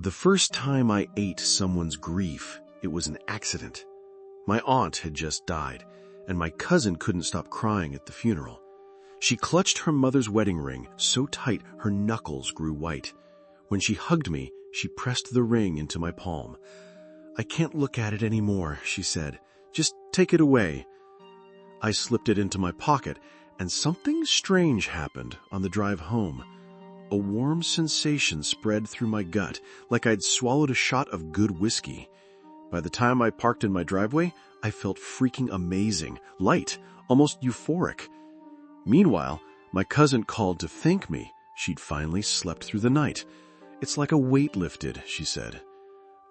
The first time I ate someone's grief, it was an accident. My aunt had just died, and my cousin couldn't stop crying at the funeral. She clutched her mother's wedding ring so tight her knuckles grew white. When she hugged me, she pressed the ring into my palm. "I can't look at it anymore," she said. "Just take it away." I slipped it into my pocket, and something strange happened on the drive home. A warm sensation spread through my gut, like I'd swallowed a shot of good whiskey. By the time I parked in my driveway, I felt freaking amazing, light, almost euphoric. Meanwhile, my cousin called to thank me. She'd finally slept through the night. "It's like a weight lifted," she said.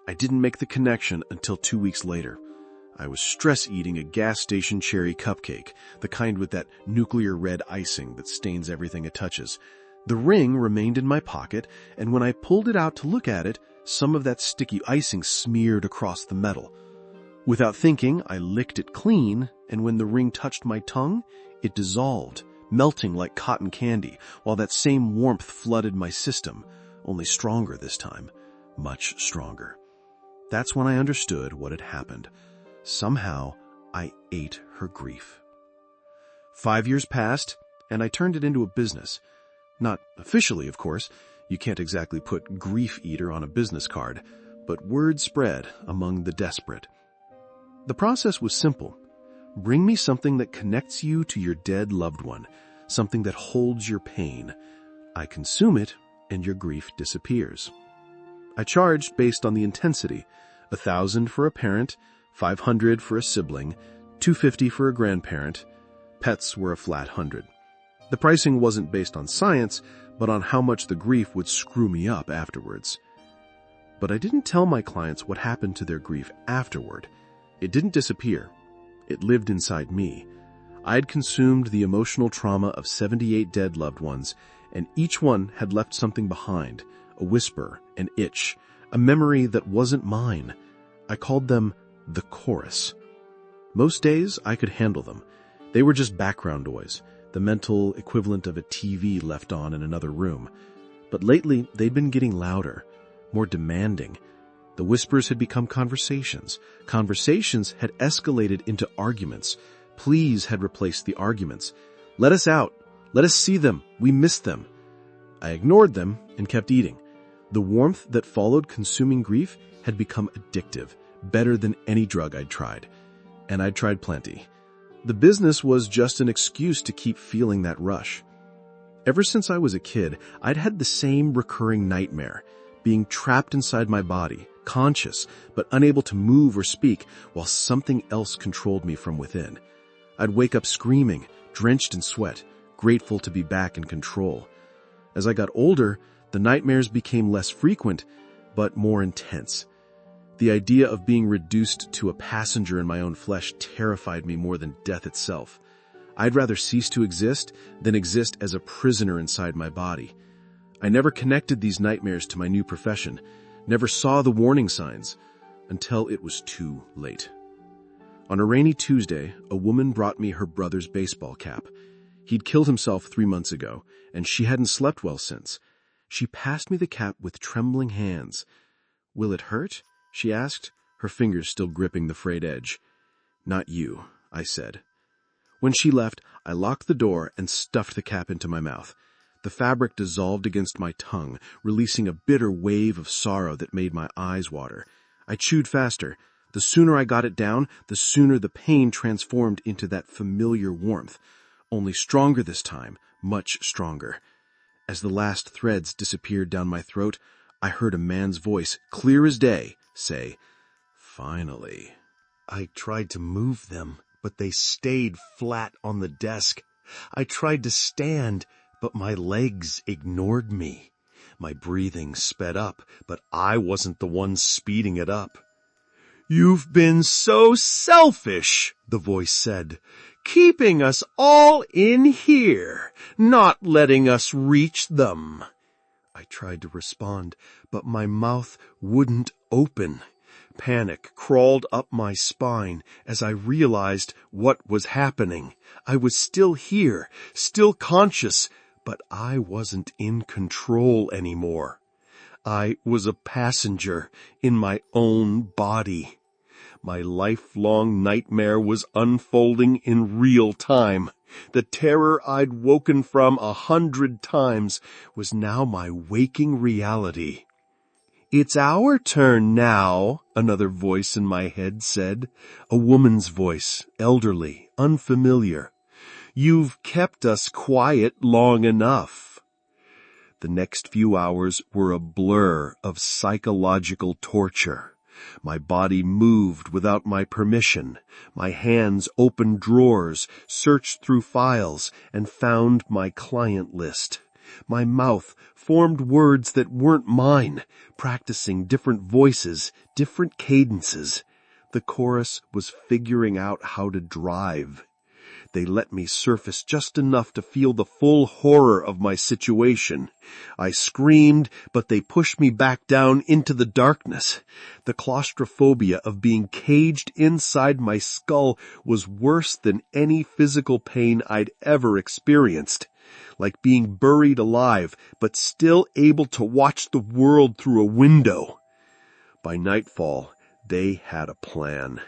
I didn't make the connection until 2 weeks later. I was stress eating a gas station cherry cupcake, the kind with that nuclear red icing that stains everything it touches. The ring remained in my pocket, and when I pulled it out to look at it, some of that sticky icing smeared across the metal. Without thinking, I licked it clean, and when the ring touched my tongue, it dissolved, melting like cotton candy, while that same warmth flooded my system, only stronger this time, much stronger. That's when I understood what had happened. Somehow, I ate her grief. 5 years passed, and I turned it into a business. Not officially, of course. You can't exactly put grief eater on a business card, but word spread among the desperate. The process was simple. Bring me something that connects you to your dead loved one, something that holds your pain. I consume it, and your grief disappears. I charged based on the intensity, $1,000 for a parent, $500 for a sibling, $250 for a grandparent. Pets were a flat $100. The pricing wasn't based on science, but on how much the grief would screw me up afterwards. But I didn't tell my clients what happened to their grief afterward. It didn't disappear. It lived inside me. I had consumed the emotional trauma of 78 dead loved ones, and each one had left something behind, a whisper, an itch, a memory that wasn't mine. I called them the chorus. Most days I could handle them. They were just background noise, the mental equivalent of a TV left on in another room. But lately, they'd been getting louder, more demanding. The whispers had become conversations. Conversations had escalated into arguments. Pleas had replaced the arguments. "Let us out. Let us see them. We miss them." I ignored them and kept eating. The warmth that followed consuming grief had become addictive, better than any drug I'd tried. And I'd tried plenty. The business was just an excuse to keep feeling that rush. Ever since I was a kid, I'd had the same recurring nightmare, being trapped inside my body, conscious, but unable to move or speak, while something else controlled me from within. I'd wake up screaming, drenched in sweat, grateful to be back in control. As I got older, the nightmares became less frequent, but more intense. The idea of being reduced to a passenger in my own flesh terrified me more than death itself. I'd rather cease to exist than exist as a prisoner inside my body. I never connected these nightmares to my new profession, never saw the warning signs, until it was too late. On a rainy Tuesday, a woman brought me her brother's baseball cap. He'd killed himself 3 months ago, and she hadn't slept well since. She passed me the cap with trembling hands. "Will it hurt?" she asked, her fingers still gripping the frayed edge. "Not you," I said. When she left, I locked the door and stuffed the cap into my mouth. The fabric dissolved against my tongue, releasing a bitter wave of sorrow that made my eyes water. I chewed faster. The sooner I got it down, the sooner the pain transformed into that familiar warmth. Only stronger this time, much stronger. As the last threads disappeared down my throat, I heard a man's voice, clear as day, say, "Finally." I tried to move them, but they stayed flat on the desk. I tried to stand, but my legs ignored me. My breathing sped up, but I wasn't the one speeding it up. "You've been so selfish," the voice said, "keeping us all in here, not letting us reach them." I tried to respond, but my mouth wouldn't open. Panic crawled up my spine as I realized what was happening. I was still here, still conscious, but I wasn't in control anymore. I was a passenger in my own body. My lifelong nightmare was unfolding in real time. The terror I'd woken from 100 times was now my waking reality. "It's our turn now," another voice in my head said. A woman's voice, elderly, unfamiliar. "You've kept us quiet long enough." The next few hours were a blur of psychological torture. My body moved without my permission. My hands opened drawers, searched through files, and found my client list. My mouth formed words that weren't mine, practicing different voices, different cadences. The chorus was figuring out how to drive. They let me surface just enough to feel the full horror of my situation. I screamed, but they pushed me back down into the darkness. The claustrophobia of being caged inside my skull was worse than any physical pain I'd ever experienced. Like being buried alive, but still able to watch the world through a window. By nightfall, they had a plan.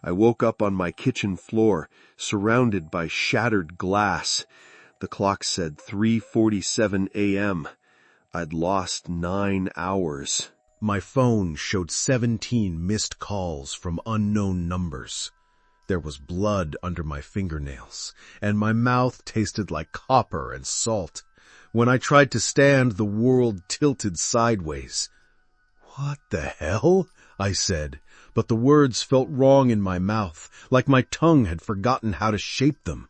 I woke up on my kitchen floor, surrounded by shattered glass. The clock said 3:47 a.m. I'd lost 9 hours. My phone showed 17 missed calls from unknown numbers. There was blood under my fingernails, and my mouth tasted like copper and salt. When I tried to stand, the world tilted sideways. "What the hell?" I said, but the words felt wrong in my mouth, like my tongue had forgotten how to shape them.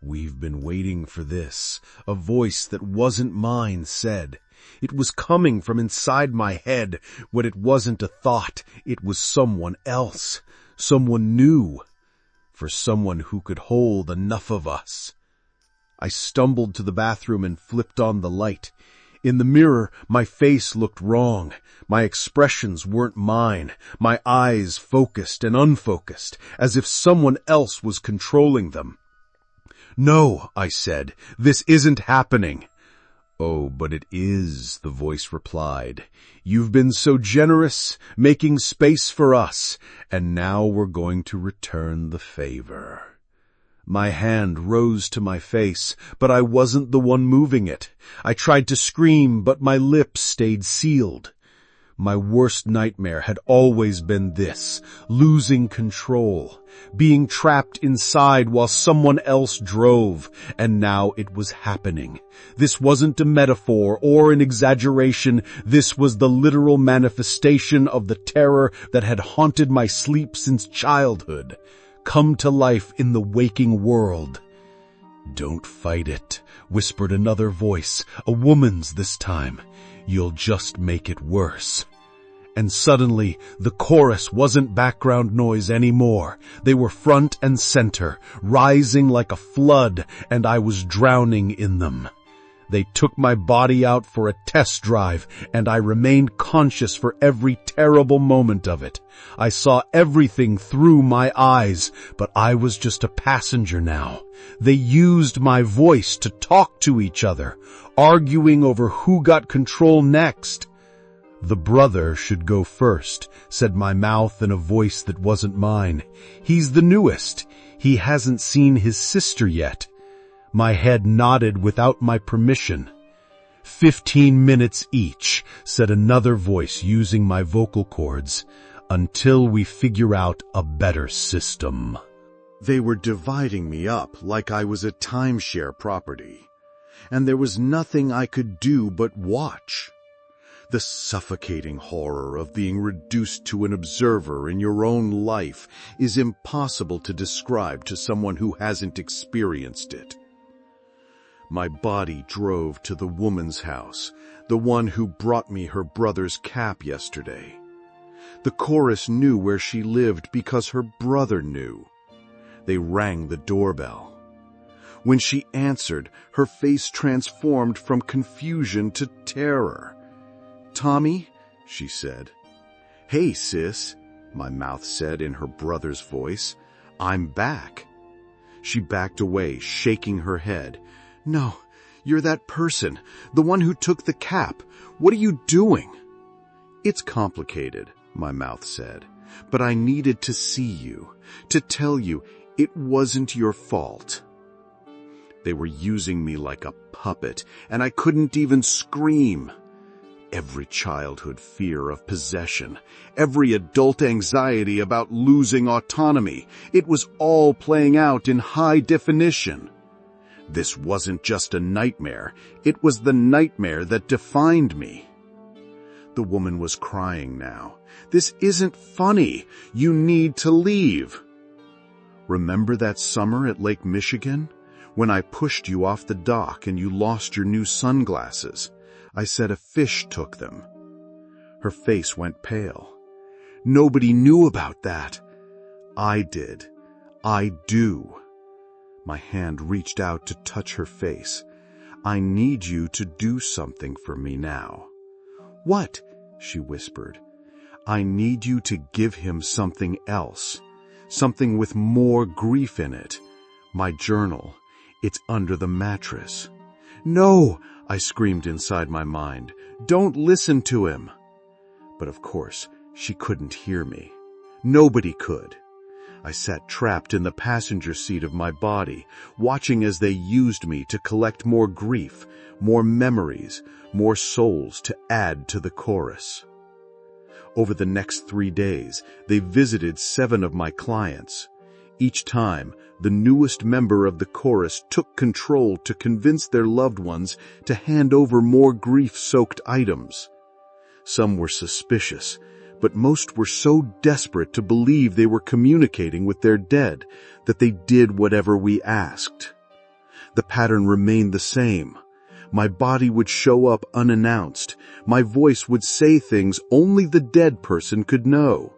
"We've been waiting for this," a voice that wasn't mine said. It was coming from inside my head. When it wasn't a thought, it was someone else, someone new, for someone who could hold enough of us. I stumbled to the bathroom and flipped on the light. In the mirror, my face looked wrong. My expressions weren't mine. My eyes focused and unfocused, as if someone else was controlling them. "No," I said, "this isn't happening." "Oh, but it is," the voice replied. "You've been so generous, making space for us, and now we're going to return the favor." My hand rose to my face, but I wasn't the one moving it. I tried to scream, but my lips stayed sealed. My worst nightmare had always been this, losing control, being trapped inside while someone else drove, and now it was happening. This wasn't a metaphor or an exaggeration. This was the literal manifestation of the terror that had haunted my sleep since childhood, come to life in the waking world. "Don't fight it," whispered another voice, a woman's this time. "You'll just make it worse." And suddenly, the chorus wasn't background noise anymore. They were front and center, rising like a flood, and I was drowning in them. They took my body out for a test drive, and I remained conscious for every terrible moment of it. I saw everything through my eyes, but I was just a passenger now. They used my voice to talk to each other, arguing over who got control next. "The brother should go first," said my mouth in a voice that wasn't mine. "He's the newest. He hasn't seen his sister yet." My head nodded without my permission. 15 minutes each," said another voice using my vocal cords, "until we figure out a better system." They were dividing me up like I was a timeshare property, and there was nothing I could do but watch. The suffocating horror of being reduced to an observer in your own life is impossible to describe to someone who hasn't experienced it. My body drove to the woman's house, the one who brought me her brother's cap yesterday. The chorus knew where she lived because her brother knew. They rang the doorbell. When she answered, her face transformed from confusion to terror. "Tommy," she said. "Hey, sis," my mouth said in her brother's voice. "I'm back." She backed away, shaking her head. "No, You're that person, the one who took the cap. What are you doing?" "It's complicated," my mouth said, "but I needed to see you, to tell you it wasn't your fault." They were using me like a puppet, and I couldn't even scream. Every childhood fear of possession, every adult anxiety about losing autonomy, it was all playing out in high definition. This wasn't just a nightmare, it was the nightmare that defined me. The woman was crying now. "This isn't funny. You need to leave." "Remember that summer at Lake Michigan? When I pushed you off the dock and you lost your new sunglasses? I said a fish took them." Her face went pale. "Nobody knew about that." "I did. I do." My hand reached out to touch her face. "I need you to do something for me now." "What?" she whispered. "I need you to give him something else. Something with more grief in it. My journal. It's under the mattress." "No!" I screamed inside my mind. "Don't listen to him." But of course, she couldn't hear me. Nobody could. I sat trapped in the passenger seat of my body, watching as they used me to collect more grief, more memories, more souls to add to the chorus. Over the next 3 days, they visited 7 of my clients. Each time, the newest member of the chorus took control to convince their loved ones to hand over more grief-soaked items. Some were suspicious, but most were so desperate to believe they were communicating with their dead that they did whatever we asked. The pattern remained the same. My body would show up unannounced. My voice would say things only the dead person could know.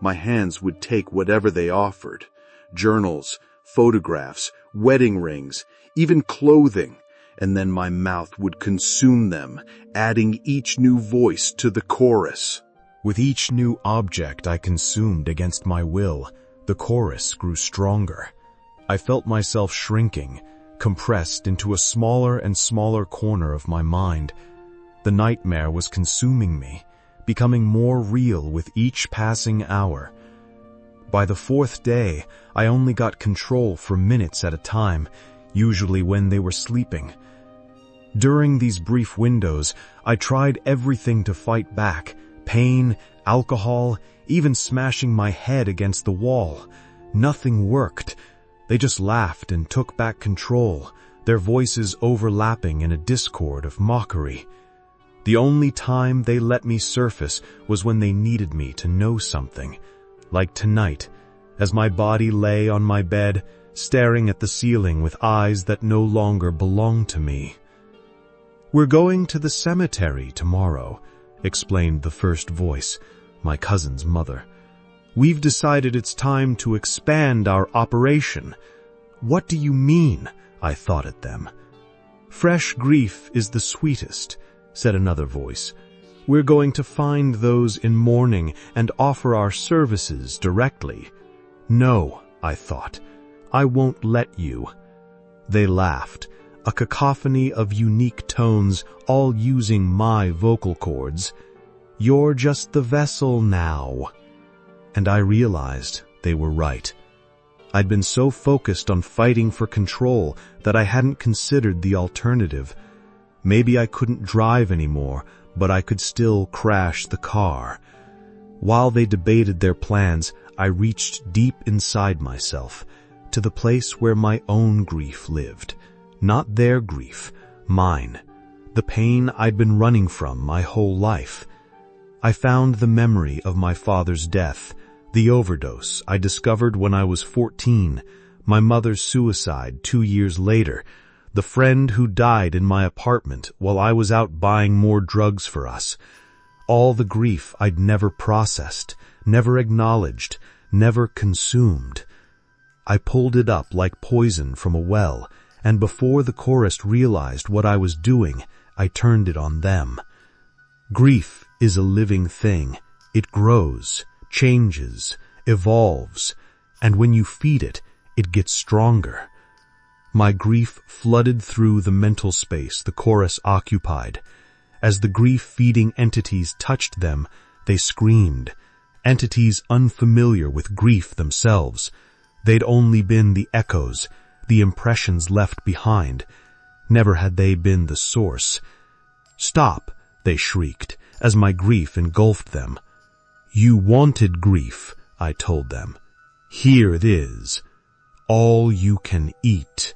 My hands would take whatever they offered. Journals, photographs, wedding rings, even clothing, and then my mouth would consume them, adding each new voice to the chorus. With each new object I consumed against my will, the chorus grew stronger. I felt myself shrinking, compressed into a smaller and smaller corner of my mind. The nightmare was consuming me, becoming more real with each passing hour. By the 4th day, I only got control for minutes at a time, usually when they were sleeping. During these brief windows, I tried everything to fight back: pain, alcohol, even smashing my head against the wall. Nothing worked. They just laughed and took back control, their voices overlapping in a discord of mockery. The only time they let me surface was when they needed me to know something. Like tonight, as my body lay on my bed, staring at the ceiling with eyes that no longer belonged to me. "We're going to the cemetery tomorrow," explained the first voice, my cousin's mother. "We've decided it's time to expand our operation." "What do you mean?" I thought at them. "Fresh grief is the sweetest," said another voice. "We're going to find those in mourning and offer our services directly." "No," I thought. "I won't let you." They laughed, a cacophony of unique tones, all using my vocal cords. "You're just the vessel now." And I realized they were right. I'd been so focused on fighting for control that I hadn't considered the alternative. Maybe I couldn't drive anymore, but I could still crash the car. While they debated their plans, I reached deep inside myself, to the place where my own grief lived. Not their grief, mine. The pain I'd been running from my whole life. I found the memory of my father's death, the overdose I discovered when I was 14, my mother's suicide 2 years later, the friend who died in my apartment while I was out buying more drugs for us. All the grief I'd never processed, never acknowledged, never consumed. I pulled it up like poison from a well, and before the chorus realized what I was doing, I turned it on them. Grief is a living thing. It grows, changes, evolves, and when you feed it, it gets stronger. My grief flooded through the mental space the chorus occupied. As the grief-feeding entities touched them, they screamed. Entities unfamiliar with grief themselves. They'd only been the echoes, the impressions left behind. Never had they been the source. "Stop," they shrieked, as my grief engulfed them. "You wanted grief," I told them. "Here it is. All you can eat."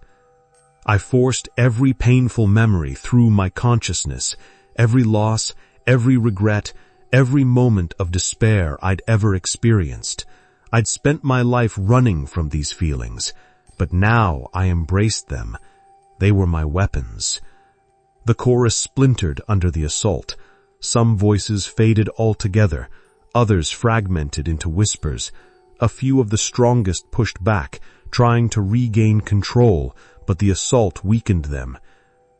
I forced every painful memory through my consciousness, every loss, every regret, every moment of despair I'd ever experienced. I'd spent my life running from these feelings, but now I embraced them. They were my weapons. The chorus splintered under the assault. Some voices faded altogether, others fragmented into whispers. A few of the strongest pushed back, trying to regain control, but the assault weakened them.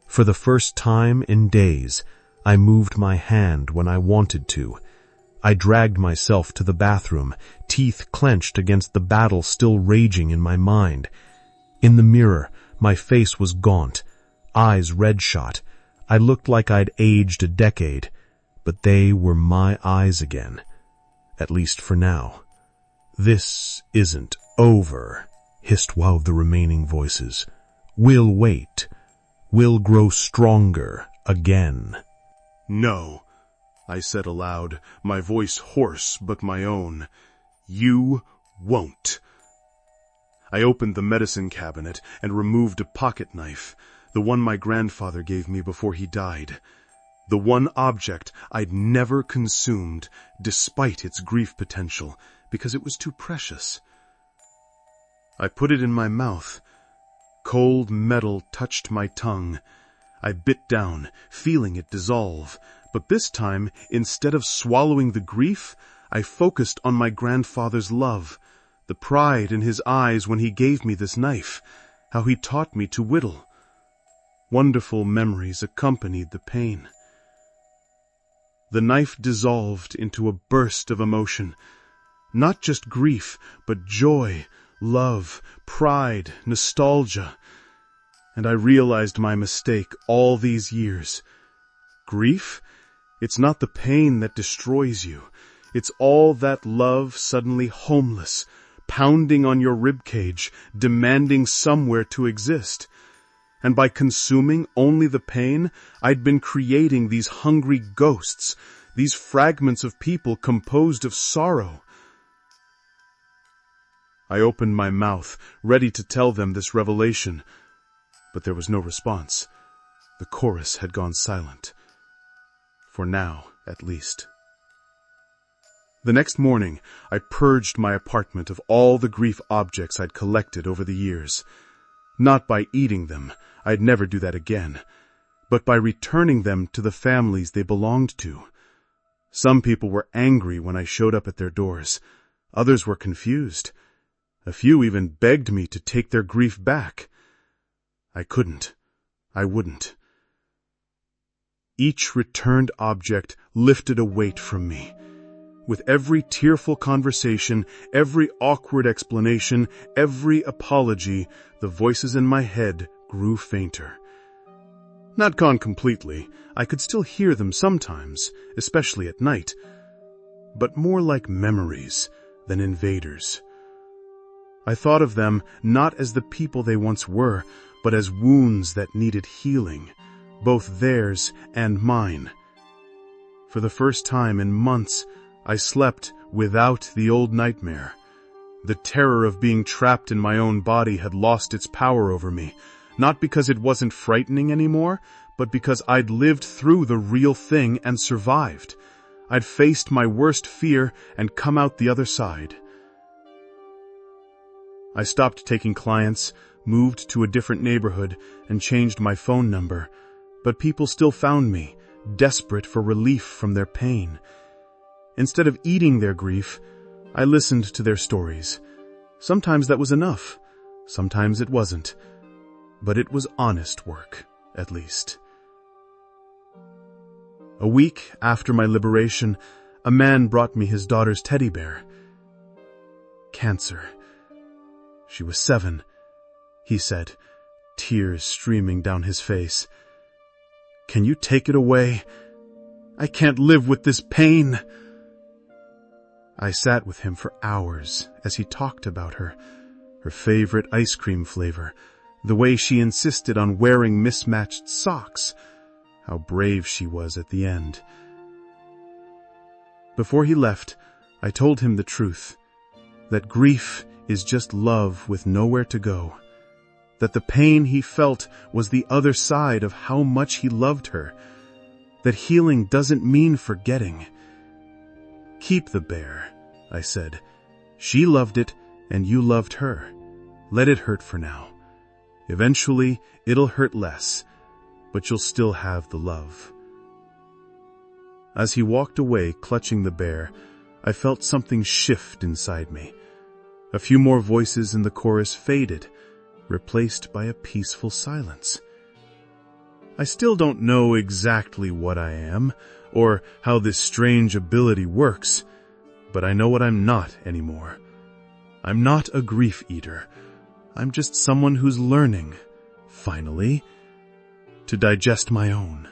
For the first time in days, I moved my hand when I wanted to. I dragged myself to the bathroom, teeth clenched against the battle still raging in my mind. In the mirror, my face was gaunt, eyes red-shot. I looked like I'd aged a decade, but they were my eyes again. At least for now. "This isn't over," hissed one of the remaining voices. "We'll wait. We'll grow stronger again." "No," I said aloud, my voice hoarse but my own. "You won't." I opened the medicine cabinet and removed a pocket knife, the one my grandfather gave me before he died. The one object I'd never consumed, despite its grief potential, because it was too precious. I put it in my mouth. Cold metal touched my tongue. I bit down, feeling it dissolve, but this time, instead of swallowing the grief, I focused on my grandfather's love, the pride in his eyes when he gave me this knife, how he taught me to whittle. Wonderful memories accompanied the pain. The knife dissolved into a burst of emotion, not just grief, but joy, love, pride, nostalgia. And I realized my mistake all these years. Grief? It's not the pain that destroys you. It's all that love suddenly homeless, pounding on your ribcage, demanding somewhere to exist. And by consuming only the pain, I'd been creating these hungry ghosts, these fragments of people composed of sorrow. I opened my mouth, ready to tell them this revelation, but there was no response. The chorus had gone silent. For now, at least. The next morning, I purged my apartment of all the grief objects I'd collected over the years. Not by eating them, I'd never do that again, but by returning them to the families they belonged to. Some people were angry when I showed up at their doors. Others were confused. A few even begged me to take their grief back. I couldn't. I wouldn't. Each returned object lifted a weight from me. With every tearful conversation, every awkward explanation, every apology, the voices in my head grew fainter. Not gone completely. I could still hear them sometimes, especially at night, but more like memories than invaders. I thought of them not as the people they once were, but as wounds that needed healing, both theirs and mine. For the first time in months, I slept without the old nightmare. The terror of being trapped in my own body had lost its power over me, not because it wasn't frightening anymore, but because I'd lived through the real thing and survived. I'd faced my worst fear and come out the other side. I stopped taking clients, moved to a different neighborhood, and changed my phone number, but people still found me, desperate for relief from their pain. Instead of eating their grief, I listened to their stories. Sometimes that was enough. Sometimes it wasn't. But it was honest work, at least. A week after my liberation, a man brought me his daughter's teddy bear. Cancer. She was 7, he said. tears streaming down his face. "Can you take it away? I can't live with this pain." I sat with him for hours as he talked about her favorite ice cream flavor, the way she insisted on wearing mismatched socks, how brave she was at the end. Before he left, I told him the truth, that grief is just love with nowhere to go, that the pain he felt was the other side of how much he loved her, that healing doesn't mean forgetting. "Keep the bear," I said. "She loved it, and you loved her. Let it hurt for now. Eventually, it'll hurt less, but you'll still have the love." As he walked away, clutching the bear, I felt something shift inside me. A few more voices in the chorus faded, replaced by a peaceful silence. I still don't know exactly what I am, or how this strange ability works, but I know what I'm not anymore. I'm not a grief eater. I'm just someone who's learning, finally, to digest my own.